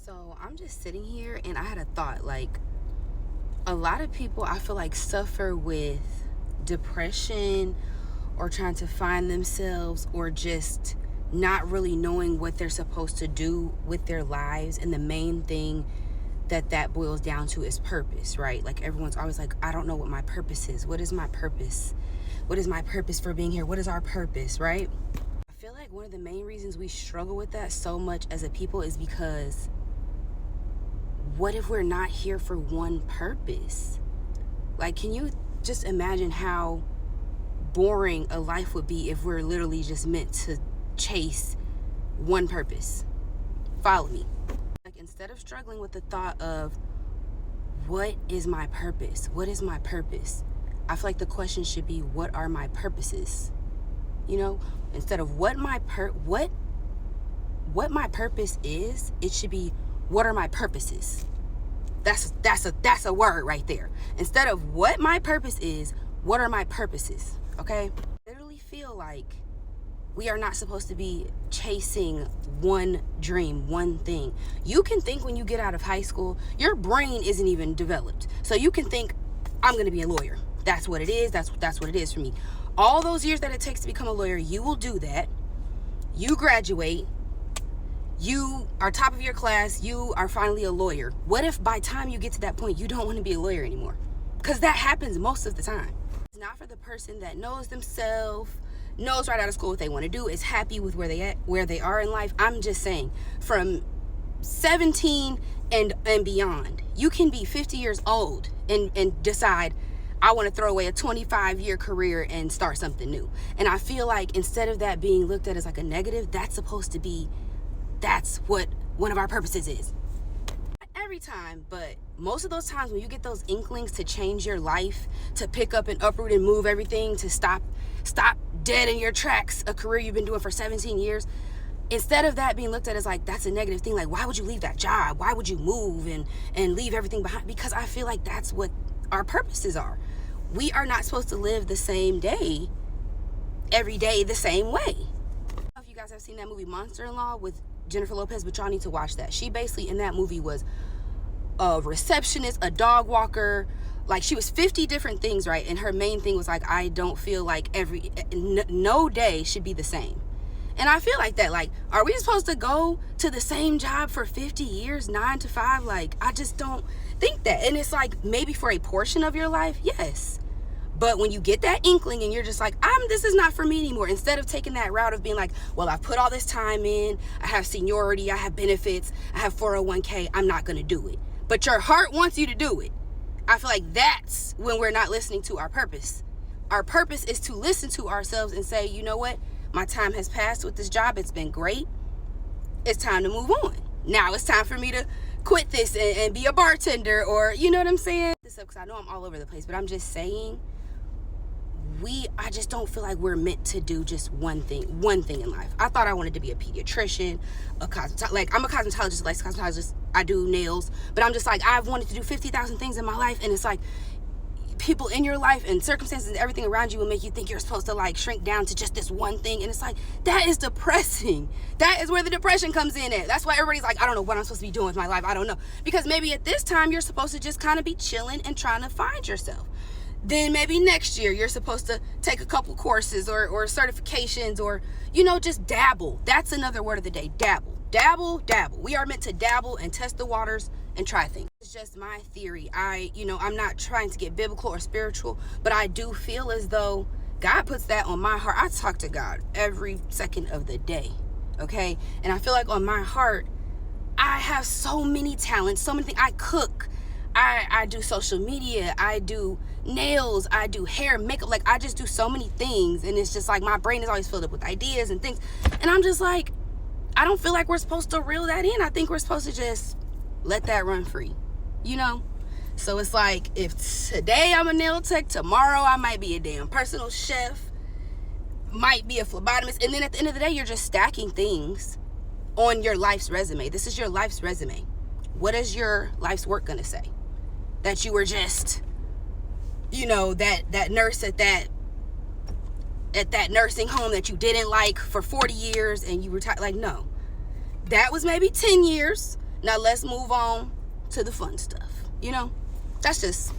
So I'm just sitting here and I had a thought, like, a lot of people I feel like suffer with depression or trying to find themselves or just not really knowing what they're supposed to do with their lives. And the main thing that boils down to is purpose, right? Like, everyone's always like, I don't know what my purpose is. What is my purpose? What is my purpose for being here? What is our purpose, right? I feel like one of the main reasons we struggle with that so much as a people is because what if we're not here for one purpose? Like, can you just imagine how boring a life would be if we're literally just meant to chase one purpose? Follow me. Like, instead of struggling with the thought of what is my purpose? What is my purpose? I feel like the question should be, what are my purposes? You know, instead of what my purpose is, it should be, what are my purposes? That's a word right there. Instead of what my purpose is, what are my purposes? Okay? I literally feel like we are not supposed to be chasing one dream, one thing. You can think when you get out of high school, your brain isn't even developed. So you can think, I'm going to be a lawyer. That's what it is. That's what it is for me. All those years that it takes to become a lawyer, you will do that. You graduate. You are top of your class. You are finally a lawyer. What if by the time you get to that point, you don't want to be a lawyer anymore? Because that happens most of the time. It's not for the person that knows themselves, knows right out of school what they want to do, is happy with where they are in life. I'm just saying, from 17 and beyond, you can be 50 years old and decide, I want to throw away a 25-year career and start something new. And I feel like instead of that being looked at as like a negative, that's what one of our purposes is. Not every time, but most of those times when you get those inklings to change your life, to pick up and uproot and move everything, to stop dead in your tracks a career you've been doing for 17 years, instead of that being looked at as like that's a negative thing, like, why would you leave that job? Why would you move and leave everything behind? Because I feel like that's what our purposes are. We are not supposed to live the same day every day the same way. I don't know if you guys have seen that movie Monster-in-Law with Jennifer Lopez, but y'all need to watch that. She basically in that movie was a receptionist, a dog walker. Like, she was 50 different things, right? And her main thing was like, I don't feel like no day should be the same. And I feel like that, like, are we supposed to go to the same job for 50 years, 9 to 5? Like, I just don't think that. And it's like, maybe for a portion of your life, yes. But when you get that inkling and you're just like, this is not for me anymore, instead of taking that route of being like, well, I've put all this time in, I have seniority, I have benefits, I have 401k, I'm not going to do it. But your heart wants you to do it. I feel like that's when we're not listening to our purpose. Our purpose is to listen to ourselves and say, you know what? My time has passed with this job. It's been great. It's time to move on. Now it's time for me to quit this and be a bartender, or, you know what I'm saying? This up because I know I'm all over the place, but I'm just saying, I just don't feel like we're meant to do just one thing in life. I thought I wanted to be a pediatrician, like, I'm a cosmetologist, like cosmetologist, I do nails, but I'm just like, I've wanted to do 50,000 things in my life, and it's like, people in your life and circumstances and everything around you will make you think you're supposed to like shrink down to just this one thing, and it's like, that is depressing. That is where the depression comes in at. That's why everybody's like, I don't know what I'm supposed to be doing with my life. I don't know. Because maybe at this time you're supposed to just kind of be chilling and trying to find yourself. Then maybe next year you're supposed to take a couple courses or certifications, or, you know, just dabble. That's another word of the day. Dabble. We are meant to dabble and test the waters and try things. It's just my theory. I'm not trying to get biblical or spiritual, but I do feel as though God puts that on my heart. I talk to God every second of the day, okay? And I feel like on my heart, I have so many talents, so many things. I cook, I do social media, I do nails, I do hair, makeup. Like, I just do so many things, and it's just like my brain is always filled up with ideas and things. And I'm just like, I don't feel like we're supposed to reel that in. I think we're supposed to just let that run free, you know? So it's like, if today I'm a nail tech, tomorrow I might be a damn personal chef, might be a phlebotomist, and then at the end of the day, you're just stacking things on your life's resume. This is your life's resume. What is your life's work gonna say? That you were just, that nurse at that nursing home that you didn't like for 40 years and you retired. Like, no. That was maybe 10 years. Now let's move on to the fun stuff. You know, that's just